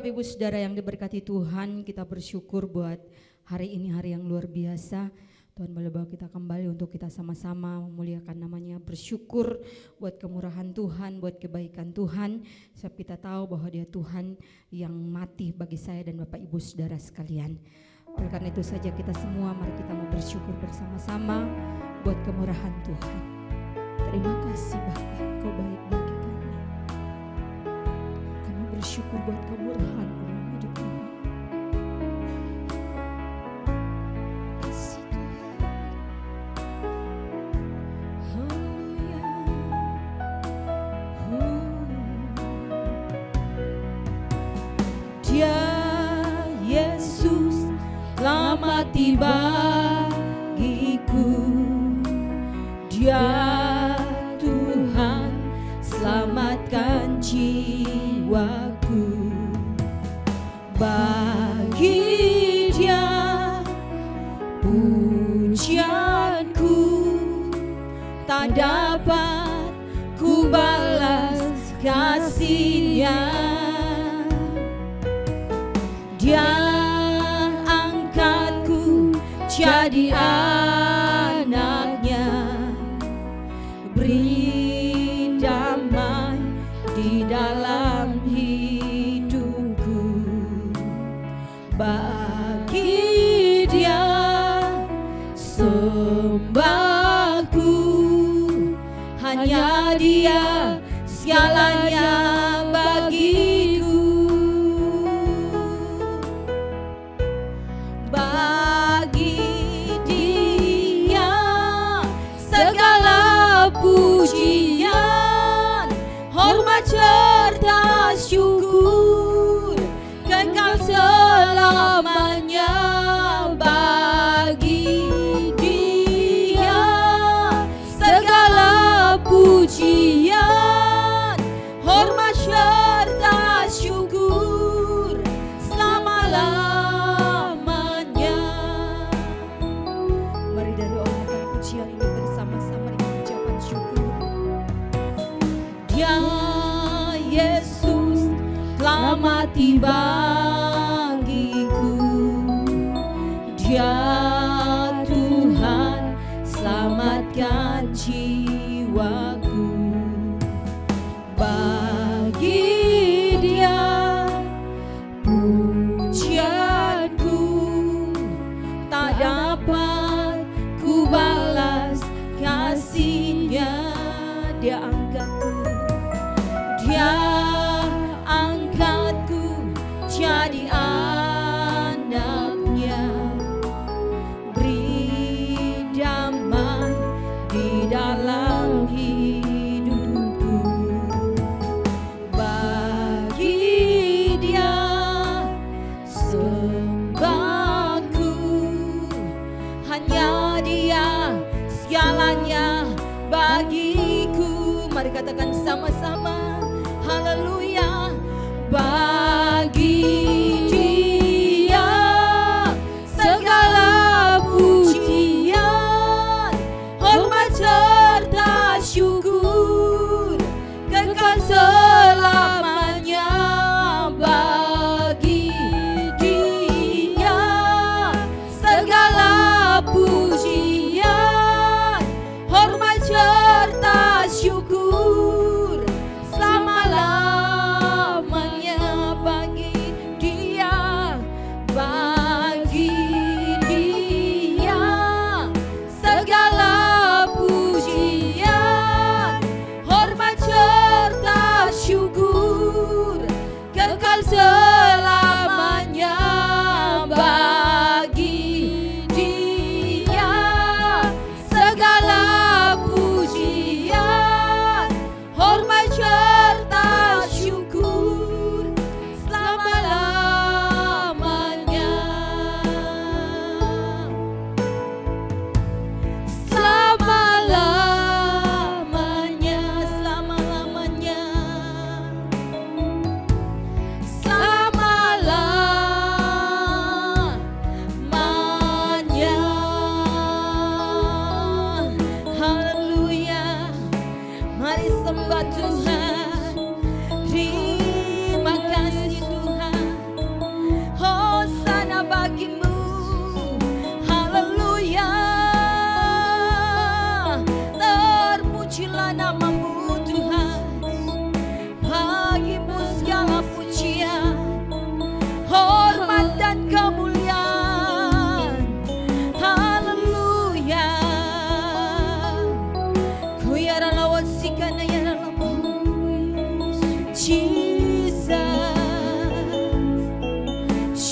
Bapak Ibu Saudara yang diberkati Tuhan, kita bersyukur buat hari ini, hari yang luar biasa. Tuhan boleh bawa kita kembali untuk kita sama-sama memuliakan namanya, bersyukur buat kemurahan Tuhan, buat kebaikan Tuhan. Sebab kita tahu bahwa Dia Tuhan yang mati bagi saya dan Bapak Ibu Saudara sekalian. Oleh karena itu saja kita semua mari kita mau bersyukur bersama-sama buat kemurahan Tuhan. Terima kasih Bapa, Kau baik bagi kami. Kami bersyukur buat kemurahan dalam hidup kami. Kasih Tuhan. Haleluya. Dia Yesus telah mati bagiku. Dia Tuhan selamatkan jiwaku. Bagi Dia pujianku tak dapat ku balas kasih-Nya. Dia angkatku jadi anaknya, beri damai di dalam hidupku. Bagi Dia sembahku, hanya Dia segalanya bagiku. Bagi Dia segala pujian, hormat serta syukur kekal selamanya. Bagi Dia segala pujian, hormat serta syukur selama-lamanya. Mari dari orang pujian ini bersama-sama dengan ucapan syukur. Dia Yesus telah mati bagiku. Dia Tuhan selamatkan jiwaku. Bagi Dia pujianku tak dapat ku balas kasih-Nya. Dia angkatku, Dia angkatku jadi anaknya, beri damai di dalam hidupku. Bagi Dia sembahku, hanya Dia segalanya bagiku. Mari katakan sama-sama, haleluya. Bagi Dia segala pujian, hormat serta syukur kekal selamanya. Bagi Dia segala pujian, hormat serta syukur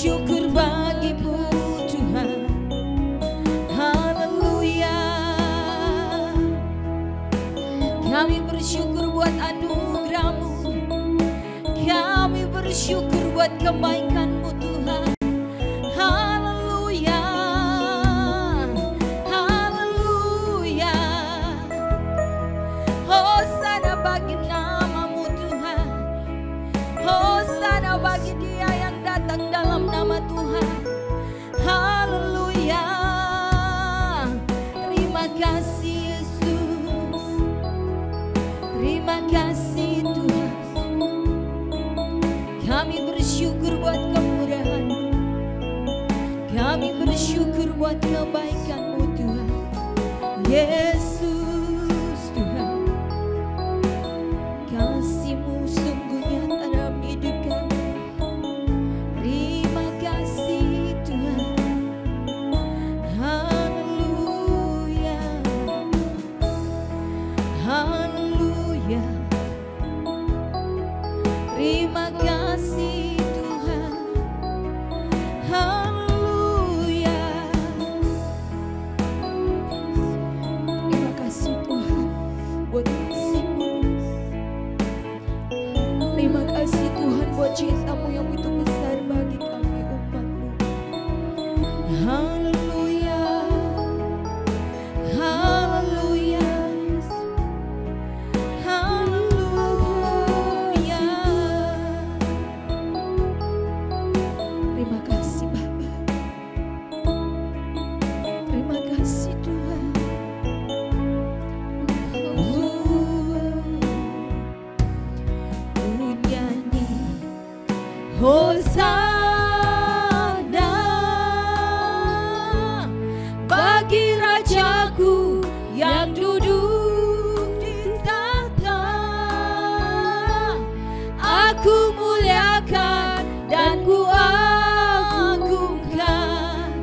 bersyukur bagimu Tuhan. Haleluya. Kami bersyukur buat anugerah-Mu. Kami bersyukur buat kebaikan-Mu Tuhan. Haleluya. Haleluya. Hosana bagi nama-Mu Tuhan. Hosana bagi Dia yang datang dalam nama Tuhan. Haleluya. Terima kasih Yesus. Terima kasih Tuhan. Kami bersyukur buat kemurahan-Mu. Kami bersyukur buat kebaikan-Mu Tuhan. Yesus Tuhan. Kasih-Mu sungguh nyata dalam hidup kami. Terima kasih Tuhan. Haleluya. Haleluya. Terima kasih Tuhan. Haleluya. Terima kasih Tuhan buat kasih-Mu. Terima kasih Tuhan buat cinta-Mu yang begitu besar bagi kami umat-Mu. Haleluya. Haleluya. Haleluya. Terima kasih Bapa. Terima kasih Tuhan. Ku nyanyi Hosana bagi Rajaku yang duduk di tahta. Aku muliakan dan ku agungkan.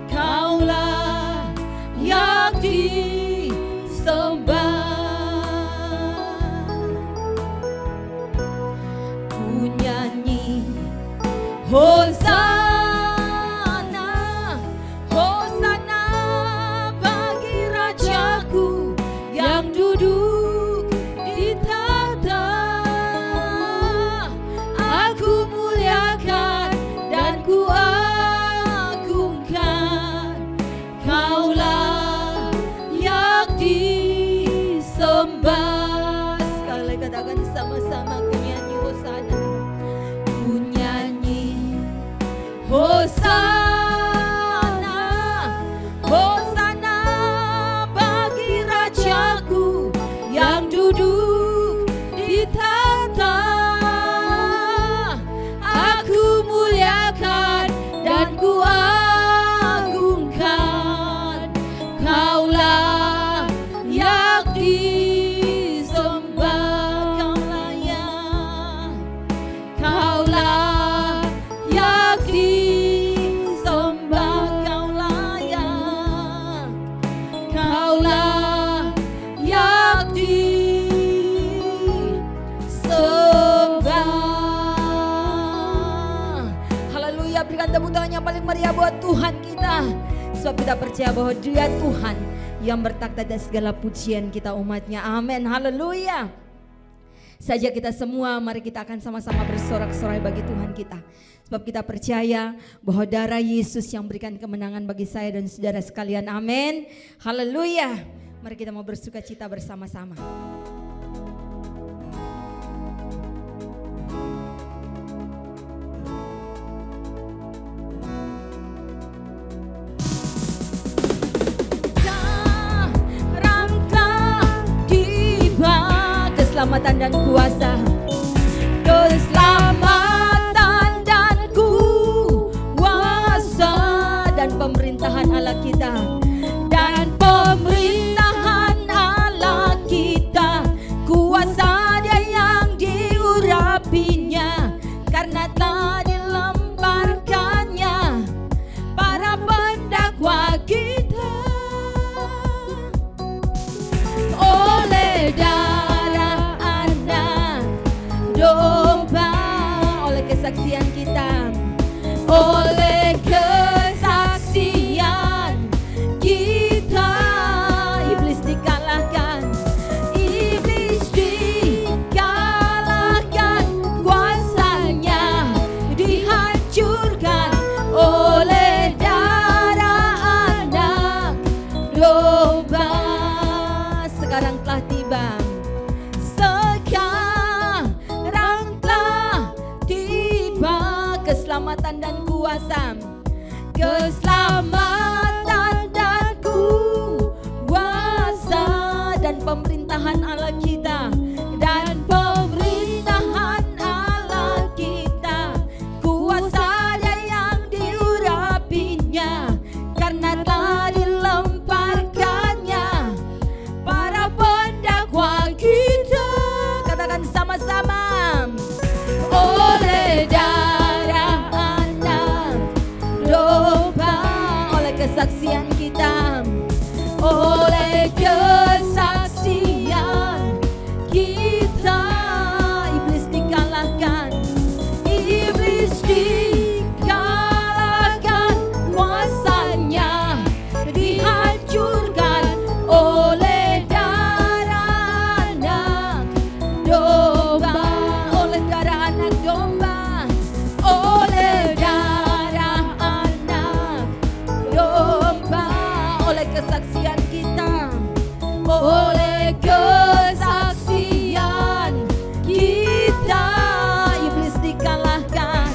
Kaulah yang disembah. Ku nyanyi Hosana, Hosana bagi Rajaku yang duduk di tahta. Aku muliakan dan ku agungkan. Kaulah yang disembah. Sekali katakan sama-sama, ku nyanyi Hosana. Ku nyanyi Hosana, Hosana bagi Rajaku yang duduk di tahta. Aku muliakan dan ku agungkan. Kaulah yang disembah. Kaulah yang disembah. Kaulah yang disembah. Haleluya. Berikan tepuk tangan yang paling meriah buat Tuhan kita. Sebab kita percaya bahwa Dia Tuhan yang bertakhta atas segala pujian kita umatnya. Amin. Haleluya. Saja kita semua, mari kita akan sama-sama bersorak-sorai bagi Tuhan kita. Sebab kita percaya bahwa darah Yesus yang berikan kemenangan bagi saya dan saudara sekalian. Amin. Haleluya. Mari kita mau bersuka cita bersama-sama. Keselamatan dan kuasa, keselamatan dan kuasa, dan pemerintahan Allah kita, dan pemerintahan Allah kita, kuasa Dia yang diurapinya, karena telah dilemparkannya para pendakwa kita. Oleh darah dalam kuasa, keselamatan dan kuasa dan pemerintahan Allah kita, dan pemerintahan Allah kita, kuasa Dia yang diurapinya, karena telah dilemparkannya para pendakwa kita. Katakan sama-sama, oleh darah anak domba, oleh kesaksian kita, oleh kesaksian kita, iblis dikalahkan, iblis dikalahkan, kuasanya dihancurkan oleh darah anak domba, oleh darah anak domba, oleh darah anak domba, oleh kesaksian kita, oleh kesaksian kita, iblis dikalahkan,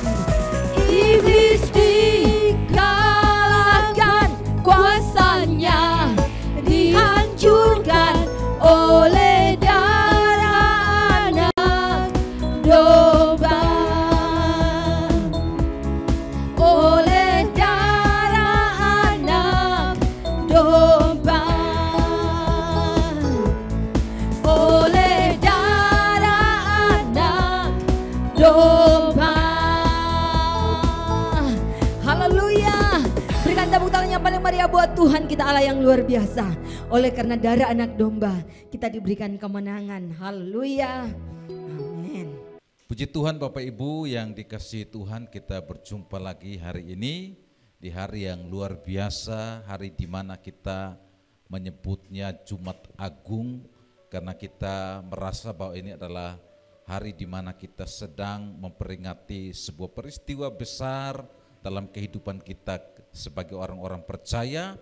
iblis dikalahkan, kuasanya dihancurkan oleh darah anak domba, oleh darah anak domba, oleh darah anak domba. Haleluya. Berikan tepuk tangan yang paling meriah buat Tuhan kita Allah yang luar biasa. Oleh karena darah anak domba kita diberikan kemenangan. Haleluya. Amin. Puji Tuhan Bapak Ibu yang dikasihi Tuhan, kita berjumpa lagi hari ini di hari yang luar biasa, hari di mana kita menyebutnya Jumat Agung, karena kita merasa bahwa ini adalah hari di mana kita sedang memperingati sebuah peristiwa besar dalam kehidupan kita sebagai orang-orang percaya,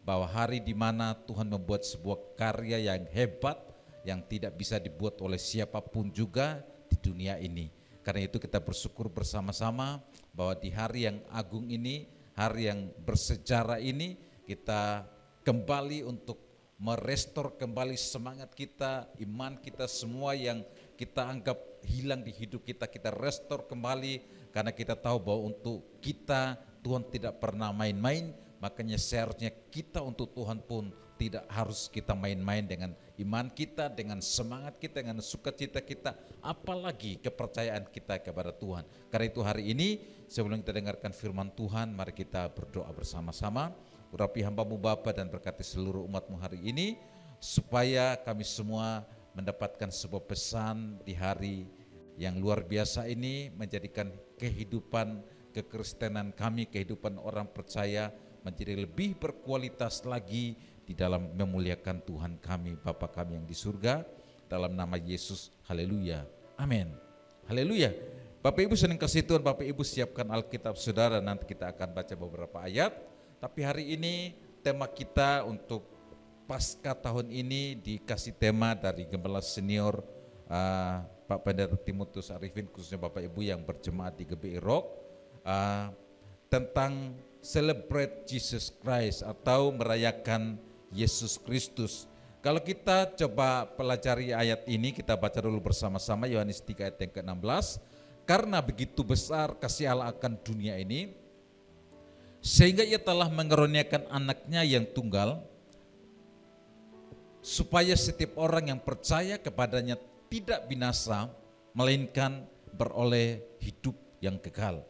bahwa hari di mana Tuhan membuat sebuah karya yang hebat yang tidak bisa dibuat oleh siapapun juga di dunia ini. Karena itu kita bersyukur bersama-sama bahwa di hari yang agung ini, hari yang bersejarah ini, kita kembali untuk merestor kembali semangat kita, iman kita, semua yang kita anggap hilang di hidup kita, kita restor kembali, karena kita tahu bahwa untuk kita Tuhan tidak pernah main-main. Makanya seharusnya kita untuk Tuhan pun tidak harus kita main-main dengan iman kita, dengan semangat kita, dengan sukacita kita, apalagi kepercayaan kita kepada Tuhan. Karena itu hari ini sebelum kita dengarkan firman Tuhan, mari kita berdoa bersama-sama. Urapi hamba-Mu Bapa dan berkati seluruh umat-Mu hari ini, supaya kami semua mendapatkan sebuah pesan di hari yang luar biasa ini, menjadikan kehidupan kekristenan kami, kehidupan orang percaya menjadi lebih berkualitas lagi di dalam memuliakan Tuhan kami, Bapa kami yang di surga, dalam nama Yesus. Haleluya, amin. Haleluya. Bapak Ibu senang kasih Tuhan, Bapak Ibu siapkan Alkitab saudara, nanti kita akan baca beberapa ayat. Tapi hari ini tema kita untuk pasca tahun ini dikasih tema dari Gembala Senior Pak Pendeta Timotius Arifin, khususnya Bapak Ibu yang berjemaat di GBI Rock, tentang Celebrate Jesus Christ atau merayakan Yesus Kristus. Kalau kita coba pelajari ayat ini, kita baca dulu bersama-sama Yohanes 3 ayat yang ke-16. Karena begitu besar kasih Allah akan dunia ini, sehingga Ia telah mengaruniakan anaknya yang tunggal, supaya setiap orang yang percaya kepadanya tidak binasa, melainkan beroleh hidup yang kekal.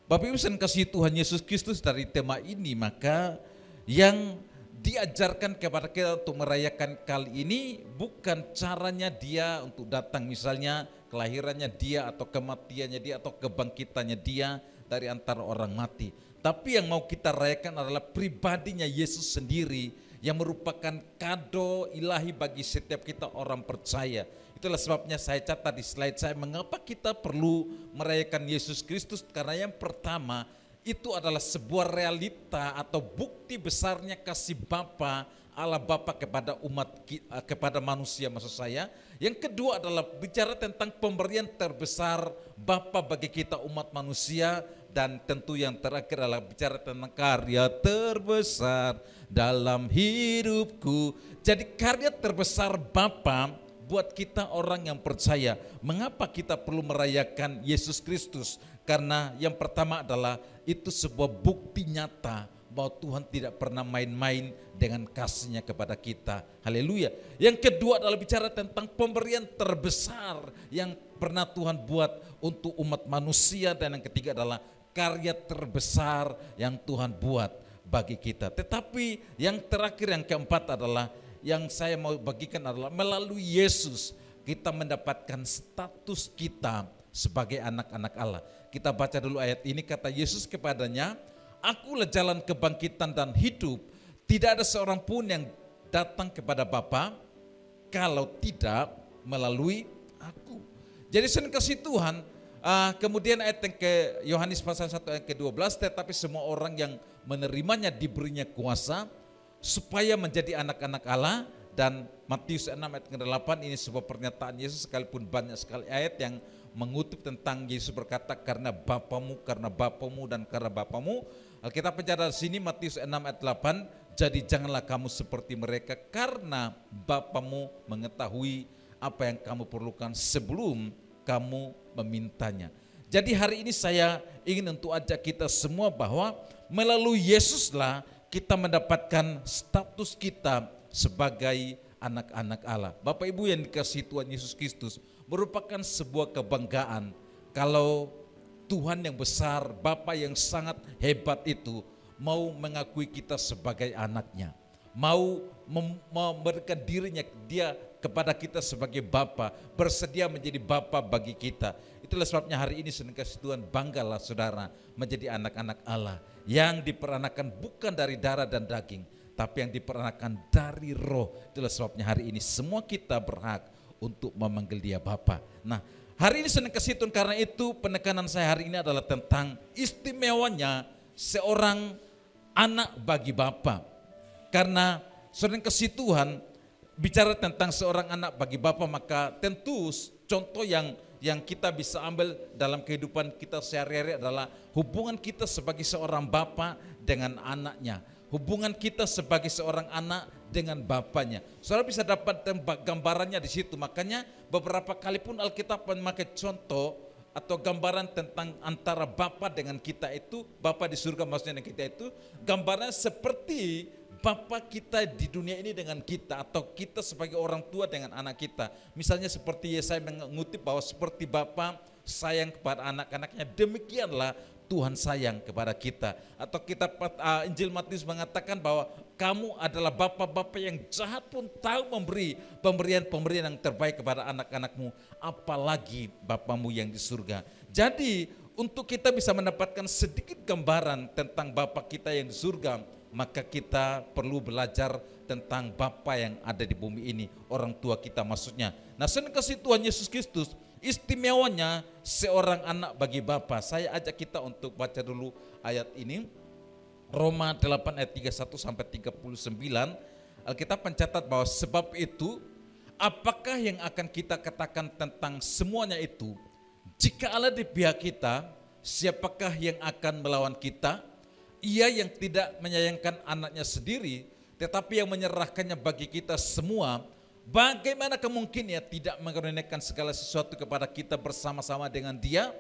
Bapak Ibu sekalian kasih Tuhan Yesus Kristus, dari tema ini maka yang diajarkan kepada kita untuk merayakan kali ini bukan caranya Dia untuk datang, misalnya kelahirannya Dia atau kematiannya Dia atau kebangkitannya Dia dari antara orang mati. Tapi yang mau kita rayakan adalah pribadinya Yesus sendiri yang merupakan kado ilahi bagi setiap kita orang percaya. Itulah sebabnya saya catat di slide saya mengapa kita perlu merayakan Yesus Kristus, karena yang pertama itu adalah sebuah realita atau bukti besarnya kasih Bapa, Allah Bapa kepada umat, kepada manusia maksud saya. Yang kedua adalah bicara tentang pemberian terbesar Bapa bagi kita umat manusia, dan tentu yang terakhir adalah bicara tentang karya terbesar dalam hidupku. Jadi karya terbesar Bapa buat kita orang yang percaya. Mengapa kita perlu merayakan Yesus Kristus? Karena yang pertama adalah itu sebuah bukti nyata bahwa Tuhan tidak pernah main-main dengan kasih-Nya kepada kita. Haleluya. Yang kedua adalah bicara tentang pemberian terbesar yang pernah Tuhan buat untuk umat manusia. Dan yang ketiga adalah karya terbesar yang Tuhan buat bagi kita. Tetapi yang terakhir, yang keempat adalah yang saya mau bagikan adalah melalui Yesus kita mendapatkan status kita sebagai anak-anak Allah. Kita baca dulu ayat ini, kata Yesus kepadanya, Akulah jalan kebangkitan dan hidup. Tidak ada seorang pun yang datang kepada Bapa kalau tidak melalui aku. Jadi sering kasih Tuhan. Kemudian ayat yang ke Yohanes pasal 1 ayat ke-12, tetapi semua orang yang menerimanya diberinya kuasa supaya menjadi anak-anak Allah. Dan Matius 6 ayat ke-8 ini sebuah pernyataan Yesus, sekalipun banyak sekali ayat yang mengutip tentang Yesus berkata karena Bapamu, dan karena Bapamu. Alkitab mencatat di sini Matius 6 ayat 8, jadi janganlah kamu seperti mereka karena Bapamu mengetahui apa yang kamu perlukan sebelum kamu memintanya. Jadi hari ini saya ingin untuk ajak kita semua bahwa melalui Yesuslah kita mendapatkan status kita sebagai anak-anak Allah. Bapak Ibu yang dikasihi Tuhan Yesus Kristus, merupakan sebuah kebanggaan kalau Tuhan yang besar, Bapa yang sangat hebat itu mau mengakui kita sebagai anaknya, mau memberikan dirinya dia kepada kita sebagai Bapa, bersedia menjadi Bapa bagi kita. Itulah sebabnya hari ini Saudara kasih Tuhan, banggalah saudara menjadi anak-anak Allah yang diperanakan bukan dari darah dan daging, tapi yang diperanakan dari Roh. Itulah sebabnya hari ini semua kita berhak untuk memanggil dia Bapa. Nah, hari ini Saudara kasih Tuhan, karena itu penekanan saya hari ini adalah tentang istimewanya seorang anak bagi Bapa. Karena Saudara kasih Tuhan bicara tentang seorang anak bagi Bapa, maka tentu contoh yang kita bisa ambil dalam kehidupan kita sehari-hari adalah hubungan kita sebagai seorang bapa dengan anaknya, hubungan kita sebagai seorang anak dengan bapaknya. Saudara bisa dapat gambarannya di situ. Makanya beberapa kali pun Alkitab memakai contoh atau gambaran tentang antara bapa dengan kita itu, bapa di surga maksudnya dengan kita itu, gambarannya seperti bapa kita di dunia ini dengan kita, atau kita sebagai orang tua dengan anak kita. Misalnya seperti Yesaya mengutip bahwa seperti bapa sayang kepada anak-anaknya, demikianlah Tuhan sayang kepada kita. Atau kitab Injil Matius mengatakan bahwa kamu adalah bapa-bapa yang jahat pun tahu memberi pemberian-pemberian yang terbaik kepada anak-anakmu, apalagi Bapamu yang di surga. Jadi untuk kita bisa mendapatkan sedikit gambaran tentang Bapa kita yang di surga, maka kita perlu belajar tentang Bapa yang ada di bumi ini, orang tua kita maksudnya. Nah, saya kasih Tuhan Yesus Kristus, istimewanya seorang anak bagi Bapa. Saya ajak kita untuk baca dulu ayat ini, Roma 8 ayat 31 sampai 39. Alkitab mencatat bahwa sebab itu, apakah yang akan kita katakan tentang semuanya itu? Jika Allah di pihak kita, siapakah yang akan melawan kita? Ia yang tidak menyayangkan anaknya sendiri, tetapi yang menyerahkannya bagi kita semua, bagaimana kemungkinan ia tidak mengaruniakan segala sesuatu kepada kita bersama-sama dengan dia?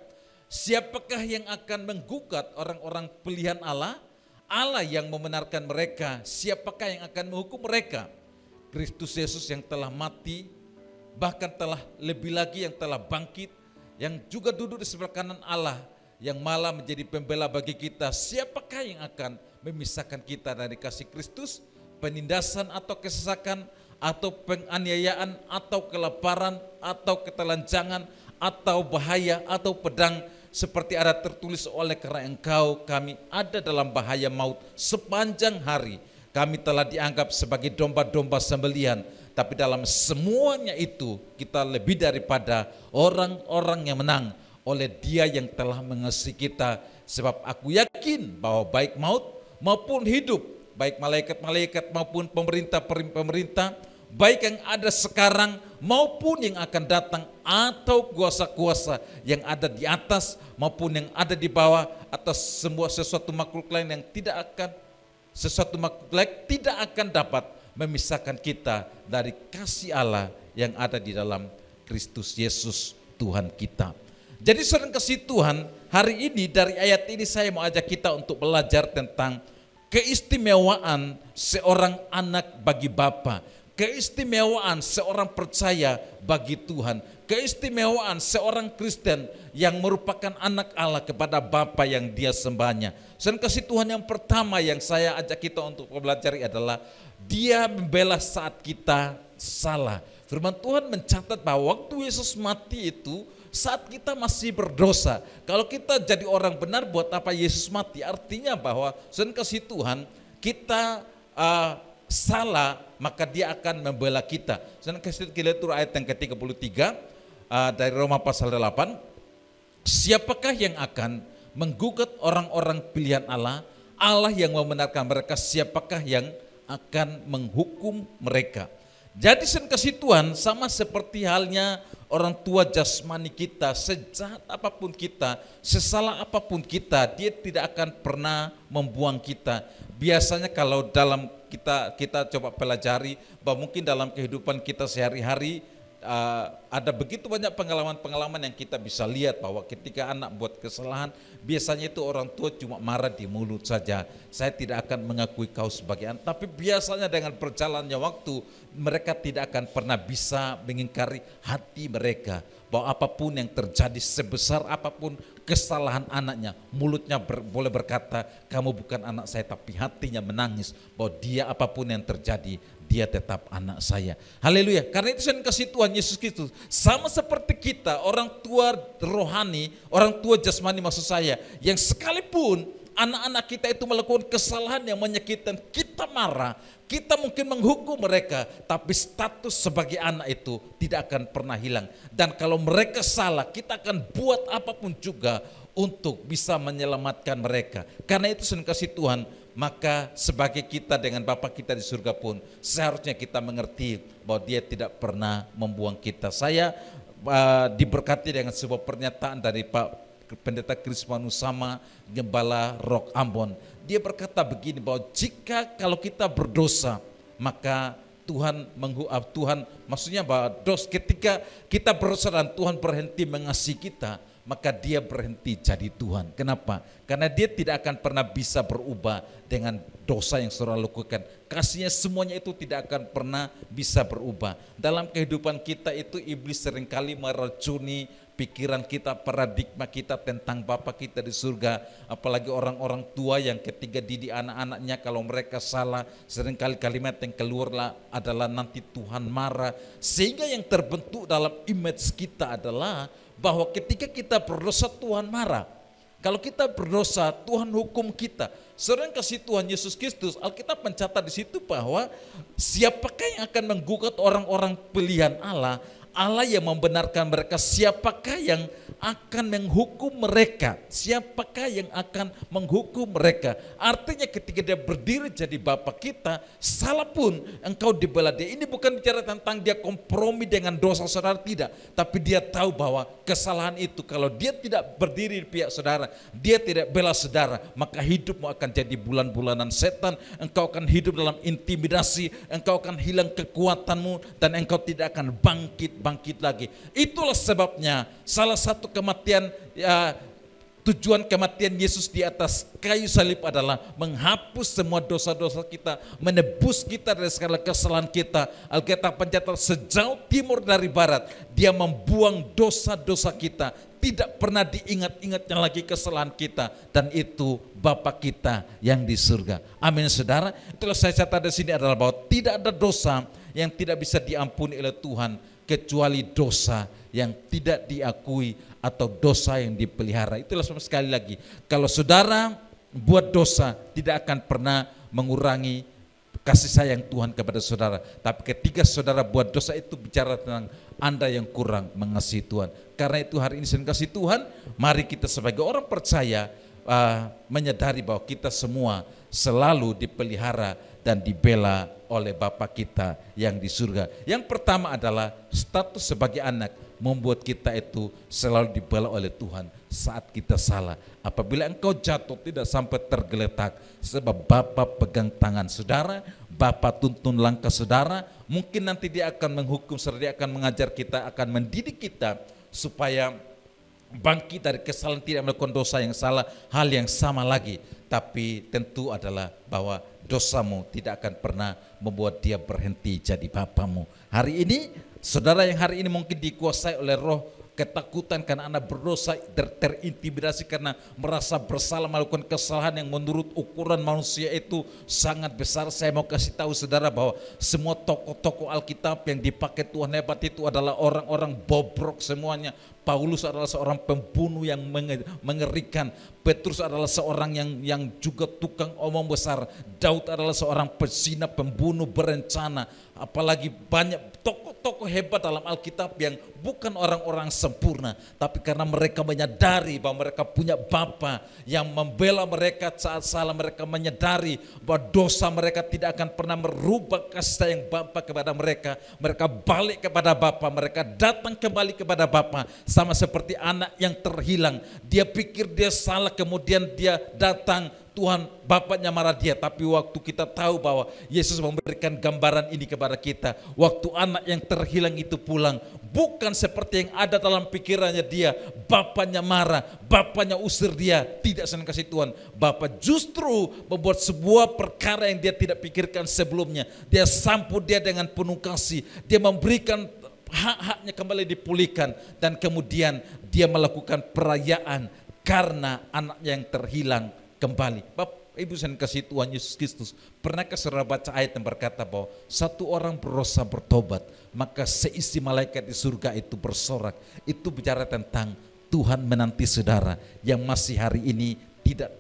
Siapakah yang akan menggugat orang-orang pilihan Allah? Allah yang membenarkan mereka, siapakah yang akan menghukum mereka? Kristus Yesus yang telah mati, bahkan telah lebih lagi yang telah bangkit, yang juga duduk di sebelah kanan Allah, yang malah menjadi pembela bagi kita. Siapakah yang akan memisahkan kita dari kasih Kristus? Penindasan atau kesesakan, atau penganiayaan, atau kelaparan, atau ketelanjangan, atau bahaya, atau pedang, seperti ada tertulis, oleh karena engkau kami ada dalam bahaya maut sepanjang hari. Kami telah dianggap sebagai domba-domba sembelihan, tapi dalam semuanya itu kita lebih daripada orang-orang yang menang oleh Dia yang telah mengasihi kita. Sebab aku yakin bahwa baik maut maupun hidup, baik malaikat-malaikat maupun pemerintah-pemerintah, baik yang ada sekarang maupun yang akan datang, atau kuasa-kuasa yang ada di atas maupun yang ada di bawah, atau semua sesuatu makhluk lain yang tidak akan dapat memisahkan kita dari kasih Allah yang ada di dalam Kristus Yesus Tuhan kita. Jadi saudara kasih Tuhan, hari ini dari ayat ini saya mau ajak kita untuk belajar tentang keistimewaan seorang anak bagi Bapa, keistimewaan seorang percaya bagi Tuhan, keistimewaan seorang Kristen yang merupakan anak Allah kepada Bapa yang dia sembahnya. Saudara kasih Tuhan, yang pertama yang saya ajak kita untuk belajar adalah dia membela saat kita salah. Firman Tuhan mencatat bahwa waktu Yesus mati itu saat kita masih berdosa. Kalau kita jadi orang benar, buat apa Yesus mati? Artinya bahwa saudara kasih Tuhan, kita salah, maka dia akan membela kita. Saudara kasih kita lihat ayat yang ke-33 dari Roma pasal 8. Siapakah yang akan menggugat orang-orang pilihan Allah? Allah yang membenarkan mereka. Siapakah yang akan menghukum mereka? Jadi saudara kasih Tuhan, sama seperti halnya orang tua jasmani kita, sejahat apapun kita, sesalah apapun kita, dia tidak akan pernah membuang kita. Biasanya kalau dalam kita coba pelajari bahwa mungkin dalam kehidupan kita sehari-hari ada begitu banyak pengalaman-pengalaman yang kita bisa lihat bahwa ketika anak buat kesalahan, biasanya itu orang tua cuma marah di mulut saja. Saya tidak akan mengakui kau sebagai anak, tapi biasanya dengan berjalannya waktu, mereka tidak akan pernah bisa mengingkari hati mereka bahwa apapun yang terjadi, sebesar apapun kesalahan anaknya, mulutnya boleh berkata kamu bukan anak saya, tapi hatinya menangis bahwa dia apapun yang terjadi, dia tetap anak saya. Haleluya. Karena itu saya kasih Tuhan Yesus Kristus sama seperti kita, orang tua rohani, orang tua jasmani maksud saya, yang sekalipun anak-anak kita itu melakukan kesalahan yang menyakitkan, kita marah, kita mungkin menghukum mereka, tapi status sebagai anak itu tidak akan pernah hilang. Dan kalau mereka salah, kita akan buat apapun juga untuk bisa menyelamatkan mereka. Karena itu saya kasih Tuhan, maka sebagai kita dengan Bapa kita di surga pun seharusnya kita mengerti bahwa dia tidak pernah membuang kita. Saya diberkati dengan sebuah pernyataan dari Pak Pendeta Kris Manusama, Gembala Rock Ambon. Dia berkata begini, bahwa jika kalau kita berdosa, maka Tuhan maksudnya bahwa ketika kita berdosa dan Tuhan berhenti mengasihi kita, maka dia berhenti jadi Tuhan. Kenapa? Karena dia tidak akan pernah bisa berubah dengan dosa yang saudara lakukan. Kasihnya semuanya itu tidak akan pernah bisa berubah. Dalam kehidupan kita itu iblis seringkali meracuni pikiran kita, paradigma kita tentang Bapa kita di surga. Apalagi orang-orang tua yang ketika didik anak-anaknya, kalau mereka salah, seringkali kalimat yang keluar adalah nanti Tuhan marah. Sehingga yang terbentuk dalam image kita adalah bahwa ketika kita berdosa Tuhan marah. Kalau kita berdosa Tuhan hukum kita. Saudara kasih Tuhan Yesus Kristus, Alkitab mencatat di situ bahwa siapakah yang akan menggugat orang-orang pilihan Allah? Allah yang membenarkan mereka. Siapakah yang akan menghukum mereka? Siapakah yang akan menghukum mereka? Artinya ketika dia berdiri jadi Bapa kita, salah pun engkau dibela dia. Ini bukan bicara tentang dia kompromi dengan dosa saudara, tidak. Tapi dia tahu bahwa kesalahan itu kalau dia tidak berdiri di pihak saudara, dia tidak bela saudara, maka hidupmu akan jadi bulan-bulanan setan. Engkau akan hidup dalam intimidasi, engkau akan hilang kekuatanmu, dan engkau tidak akan bangkit lagi. Itulah sebabnya salah satu kematian, tujuan kematian Yesus di atas kayu salib adalah menghapus semua dosa-dosa kita, menebus kita dari segala kesalahan kita. Alkitab mencatat sejauh timur dari barat, dia membuang dosa-dosa kita, tidak pernah diingat-ingatnya lagi kesalahan kita, dan itu Bapa kita yang di surga. Amin saudara. Itulah saya catat di sini adalah bahwa tidak ada dosa yang tidak bisa diampuni oleh Tuhan kecuali dosa yang tidak diakui atau dosa yang dipelihara. Itulah sekali lagi, kalau saudara buat dosa tidak akan pernah mengurangi kasih sayang Tuhan kepada saudara. Tapi ketika saudara buat dosa itu bicara tentang Anda yang kurang mengasihi Tuhan. Karena itu hari ini saya kasih Tuhan, mari kita sebagai orang percaya menyadari bahwa kita semua selalu dipelihara dan dibela oleh Bapa kita yang di surga. Yang pertama adalah status sebagai anak membuat kita itu selalu dibela oleh Tuhan saat kita salah. Apabila engkau jatuh tidak sampai tergeletak, sebab Bapa pegang tangan saudara, Bapa tuntun langkah saudara. Mungkin nanti dia akan menghukum, dia akan mengajar kita, akan mendidik kita supaya bangkit dari kesalahan, tidak melakukan dosa yang salah, hal yang sama lagi. Tapi tentu adalah bahwa dosamu tidak akan pernah membuat dia berhenti jadi bapamu. Hari ini, saudara yang hari ini mungkin dikuasai oleh roh ketakutan karena Anda berdosa, terintimidasi karena merasa bersalah melakukan kesalahan yang menurut ukuran manusia itu sangat besar. Saya mau kasih tahu saudara bahwa semua tokoh-tokoh Alkitab yang dipakai Tuhan hebat itu adalah orang-orang bobrok semuanya. Paulus adalah seorang pembunuh yang mengerikan. Petrus adalah seorang yang juga tukang omong besar. Daud adalah seorang pezina, pembunuh berencana. Apalagi banyak tokoh-tokoh hebat dalam Alkitab yang bukan orang-orang sempurna, tapi karena mereka menyadari bahwa mereka punya Bapa yang membela mereka saat salah, mereka menyadari bahwa dosa mereka tidak akan pernah merubah kasih sayang Bapa kepada mereka. Mereka balik kepada Bapa, mereka datang kembali kepada Bapa. Sama seperti anak yang terhilang, dia pikir dia salah, kemudian dia datang, Tuhan bapaknya marah dia. Tapi waktu kita tahu bahwa Yesus memberikan gambaran ini kepada kita, waktu anak yang terhilang itu pulang, bukan seperti yang ada dalam pikirannya dia, bapaknya marah, bapaknya usir dia, tidak senang kasih Tuhan. Bapak justru membuat sebuah perkara yang dia tidak pikirkan sebelumnya, dia sambut dia dengan penuh kasih, dia memberikan hak-haknya kembali dipulihkan, dan kemudian dia melakukan perayaan karena anaknya yang terhilang kembali. Bapak Ibu saya kasih Tuhan Yesus Kristus, pernahkah saudara baca ayat yang berkata bahwa satu orang berdosa bertobat, maka seisi malaikat di surga itu bersorak. Itu bicara tentang Tuhan menanti saudara yang masih hari ini tidak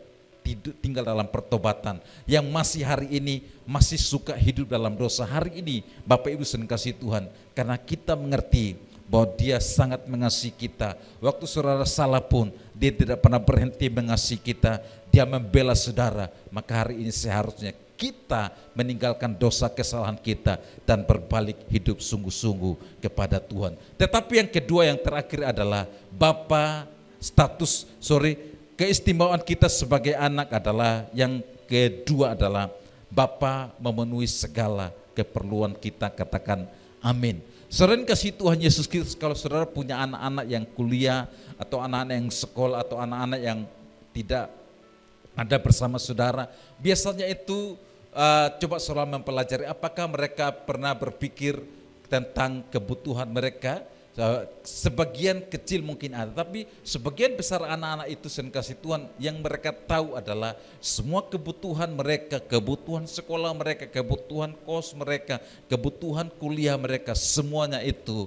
tinggal dalam pertobatan, yang masih hari ini masih suka hidup dalam dosa. Hari ini Bapak Ibu saya kasih Tuhan, karena kita mengerti bahwa dia sangat mengasihi kita. Waktu saudara salah pun dia tidak pernah berhenti mengasihi kita, dia membela saudara. Maka hari ini seharusnya kita meninggalkan dosa kesalahan kita dan berbalik hidup sungguh-sungguh kepada Tuhan. Tetapi yang kedua, yang terakhir adalah keistimewaan kita sebagai anak adalah, yang kedua adalah Bapa memenuhi segala keperluan kita. Katakan amin. Saudara kasih Tuhan Yesus Kristus, kalau saudara punya anak-anak yang kuliah atau anak-anak yang sekolah atau anak-anak yang tidak ada bersama saudara, biasanya itu coba saudara mempelajari apakah mereka pernah berpikir tentang kebutuhan mereka. Sebagian kecil mungkin ada, tapi sebagian besar anak-anak itu saya kasih Tuhan, yang mereka tahu adalah semua kebutuhan mereka, kebutuhan sekolah mereka, kebutuhan kos mereka, kebutuhan kuliah mereka, semuanya itu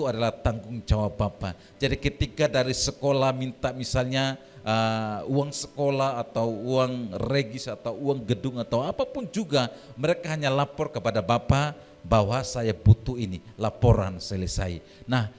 adalah tanggung jawab Bapa. Jadi ketika dari sekolah minta misalnya uang sekolah atau uang regis atau uang gedung atau apapun juga, mereka hanya lapor kepada Bapa bahwa saya butuh ini, laporan selesai. Nah,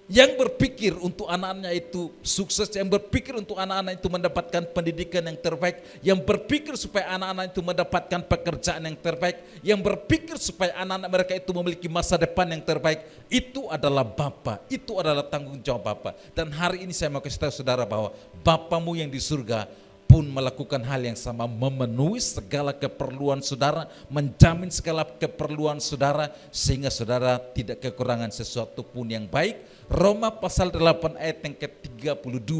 yang berpikir untuk anak-anaknya itu sukses, yang berpikir untuk anak-anak itu mendapatkan pendidikan yang terbaik, yang berpikir supaya anak-anak itu mendapatkan pekerjaan yang terbaik, yang berpikir supaya anak-anak mereka itu memiliki masa depan yang terbaik, itu adalah Bapa, itu adalah tanggung jawab Bapa. Dan hari ini saya mau kasih tahu saudara bahwa Bapamu yang di surga pun melakukan hal yang sama, memenuhi segala keperluan saudara, menjamin segala keperluan saudara, sehingga saudara tidak kekurangan sesuatu pun yang baik. Roma pasal 8 ayat yang ke-32,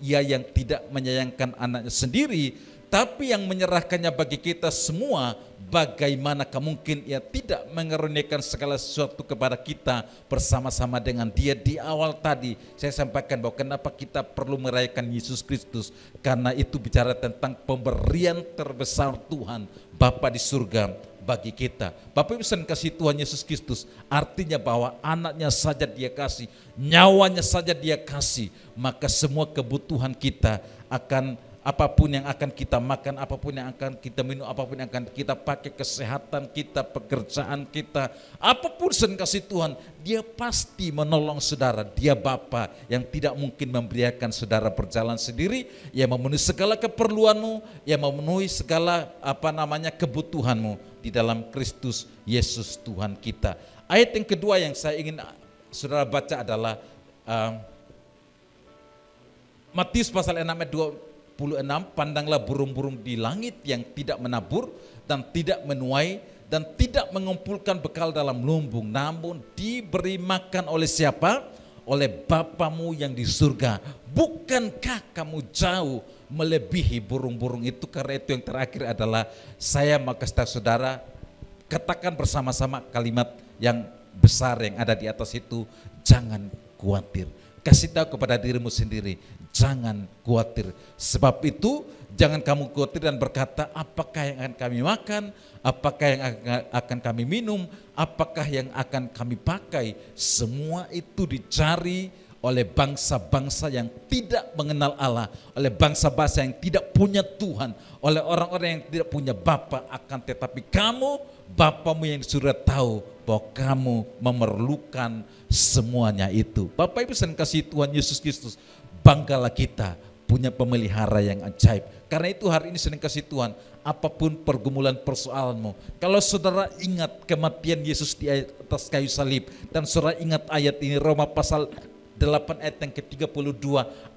ia yang tidak menyayangkan anaknya sendiri, tapi yang menyerahkannya bagi kita semua, bagaimanakah mungkin ia tidak mengaruniakan segala sesuatu kepada kita bersama-sama dengan dia. Di awal tadi saya sampaikan bahwa kenapa kita perlu merayakan Yesus Kristus, karena itu bicara tentang pemberian terbesar Tuhan Bapa di surga bagi kita. Bapak Ibu saya kasih Tuhan Yesus Kristus, artinya bahwa anaknya saja dia kasih, nyawanya saja dia kasih, maka semua kebutuhan kita akan apapun yang akan kita makan, apapun yang akan kita minum, apapun yang akan kita pakai, kesehatan kita, pekerjaan kita, apapun sen kasih Tuhan, Dia pasti menolong saudara. Dia Bapa yang tidak mungkin membiarkan saudara berjalan sendiri, yang memenuhi segala keperluanmu, yang memenuhi segala kebutuhanmu di dalam Kristus Yesus Tuhan kita. Ayat yang kedua yang saya ingin saudara baca adalah Matius pasal 6 ayat 26, pandanglah burung-burung di langit yang tidak menabur dan tidak menuai dan tidak mengumpulkan bekal dalam lumbung, namun diberi makan oleh siapa? Oleh Bapamu yang di surga. Bukankah kamu jauh melebihi burung-burung itu? Karena itu yang terakhir adalah saya mau kasih tahu saudara, katakan bersama-sama kalimat yang besar yang ada di atas itu, jangan khawatir. Kasih tahu kepada dirimu sendiri, jangan khawatir. Sebab itu jangan kamu khawatir dan berkata, apakah yang akan kami makan, apakah yang akan kami minum, apakah yang akan kami pakai. Semua itu dicari oleh bangsa-bangsa yang tidak mengenal Allah, oleh bangsa-bangsa yang tidak punya Tuhan, oleh orang-orang yang tidak punya Bapa. Akan tetapi kamu, Bapamu yang di surga tahu bahwa kamu memerlukan semuanya itu. Bapak Ibu dan kasih Tuhan Yesus Kristus, banggalah kita punya pemelihara yang ajaib. Karena itu hari ini sedang kasih Tuhan, apapun pergumulan persoalanmu, kalau saudara ingat kematian Yesus di atas kayu salib, dan saudara ingat ayat ini, Roma pasal 8 ayat yang ke-32,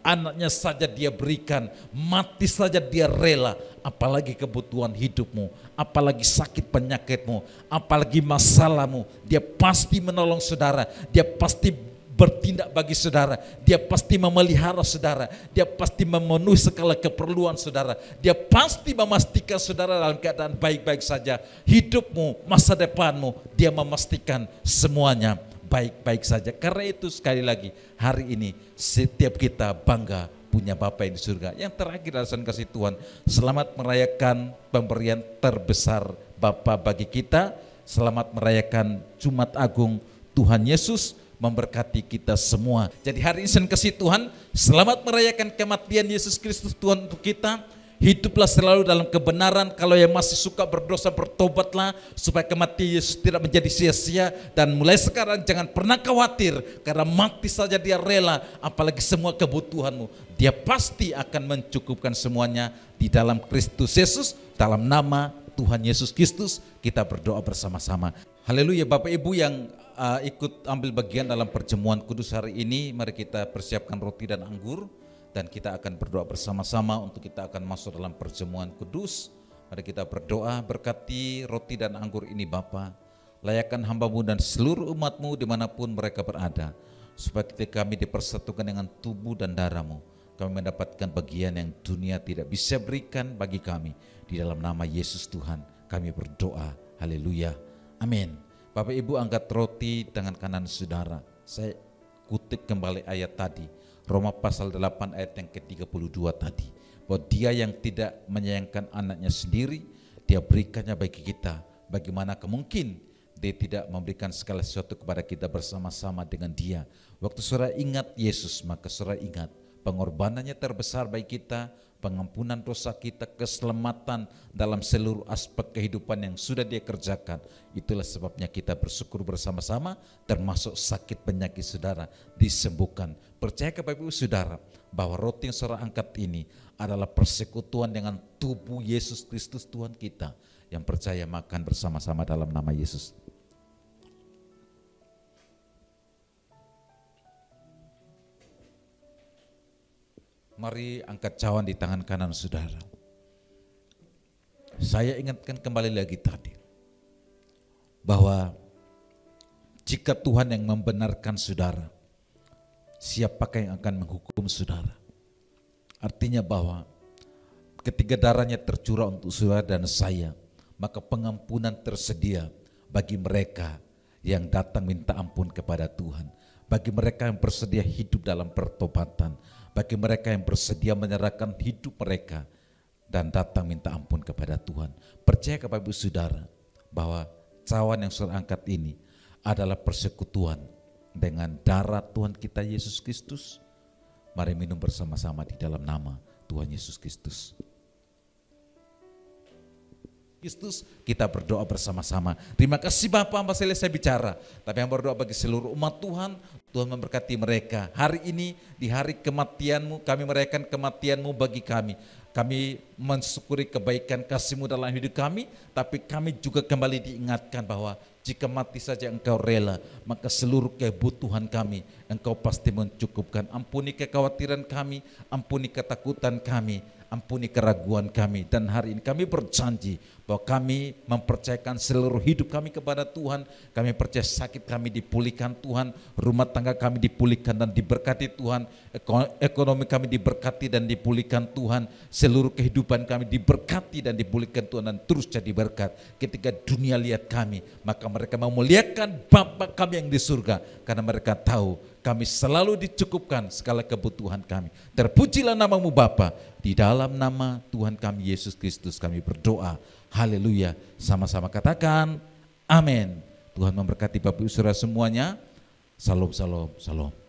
anaknya saja Dia berikan, mati saja Dia rela, apalagi kebutuhan hidupmu, apalagi sakit penyakitmu, apalagi masalahmu, Dia pasti menolong saudara, Dia pasti bertindak bagi saudara, Dia pasti memelihara saudara, Dia pasti memenuhi segala keperluan saudara, Dia pasti memastikan saudara dalam keadaan baik-baik saja. Hidupmu, masa depanmu, Dia memastikan semuanya baik-baik saja. Karena itu sekali lagi, hari ini setiap kita bangga punya Bapa yang di surga. Yang terakhir alasan kasih Tuhan, selamat merayakan pemberian terbesar Bapa bagi kita. Selamat merayakan Jumat Agung. Tuhan Yesus memberkati kita semua. Jadi hari ini kasih Tuhan, selamat merayakan kematian Yesus Kristus Tuhan untuk kita. Hiduplah selalu dalam kebenaran. Kalau yang masih suka berdosa, bertobatlah supaya kematian Yesus tidak menjadi sia-sia. Dan mulai sekarang jangan pernah khawatir, karena mati saja Dia rela, apalagi semua kebutuhanmu. Dia pasti akan mencukupkan semuanya di dalam Kristus Yesus. Dalam nama Tuhan Yesus Kristus kita berdoa bersama-sama. Haleluya. Bapak Ibu yang ikut ambil bagian dalam perjamuan kudus hari ini, mari kita persiapkan roti dan anggur. Dan kita akan berdoa bersama-sama untuk kita akan masuk dalam perjamuan kudus. Mari kita berdoa, berkati roti dan anggur ini Bapa. Layakkan hamba-Mu dan seluruh umat-Mu dimanapun mereka berada. Supaya ketika kami dipersatukan dengan tubuh dan darah-Mu, kami mendapatkan bagian yang dunia tidak bisa berikan bagi kami. Di dalam nama Yesus Tuhan kami berdoa. Haleluya. Amin. Bapak Ibu angkat roti tangan kanan saudara. Saya kutip kembali ayat tadi. Roma pasal 8 ayat yang ke-32 tadi, bahwa Dia yang tidak menyayangkan anaknya sendiri, Dia berikannya bagi kita. Bagaimana mungkin Dia tidak memberikan segala sesuatu kepada kita bersama-sama dengan Dia. Waktu saudara ingat Yesus, maka saudara ingat pengorbanannya terbesar bagi kita, pengampunan dosa kita, keselamatan dalam seluruh aspek kehidupan yang sudah Dia kerjakan. Itulah sebabnya kita bersyukur bersama-sama, termasuk sakit penyakit saudara disembuhkan. Percaya kepada Ibu saudara bahwa roti yang saudara angkat ini adalah persekutuan dengan tubuh Yesus Kristus Tuhan kita. Yang percaya makan bersama-sama dalam nama Yesus. Mari angkat cawan di tangan kanan saudara. Saya ingatkan kembali lagi tadi, bahwa jika Tuhan yang membenarkan saudara, siapakah yang akan menghukum saudara? Artinya bahwa ketika darahnya tercurah untuk saudara dan saya, maka pengampunan tersedia bagi mereka yang datang minta ampun kepada Tuhan. Bagi mereka yang bersedia hidup dalam pertobatan, bagi mereka yang bersedia menyerahkan hidup mereka dan datang minta ampun kepada Tuhan. Percaya kepada Ibu saudara bahwa cawan yang saudara angkat ini adalah persekutuan dengan darah Tuhan kita Yesus Kristus. Mari minum bersama-sama di dalam nama Tuhan Yesus Kristus. Kita berdoa bersama-sama. Terima kasih Bapak, hamba selesai bicara. Tapi yang berdoa bagi seluruh umat Tuhan, Tuhan memberkati mereka. Hari ini, di hari kematian-Mu, kami merayakan kematian-Mu bagi kami. Kami mensyukuri kebaikan kasih-Mu dalam hidup kami, tapi kami juga kembali diingatkan bahwa jika mati saja Engkau rela, maka seluruh kebutuhan kami Engkau pasti mencukupkan. Ampuni kekhawatiran kami, ampuni ketakutan kami, ampuni keraguan kami. Dan hari ini kami berjanji bahwa kami mempercayakan seluruh hidup kami kepada Tuhan. Kami percaya sakit kami dipulihkan Tuhan, rumah tangga kami dipulihkan dan diberkati Tuhan, ekonomi kami diberkati dan dipulihkan Tuhan, seluruh kehidupan kami diberkati dan dipulihkan Tuhan, dan terus jadi berkat. Ketika dunia lihat kami, maka mereka memuliakan Bapa kami yang di surga, karena mereka tahu kami selalu dicukupkan segala kebutuhan kami. Terpujilah nama-Mu Bapa. Di dalam nama Tuhan kami Yesus Kristus kami berdoa. Haleluya. Sama-sama katakan amin. Tuhan memberkati Bapak Ibu Saudara semuanya. Salam, salam, salam.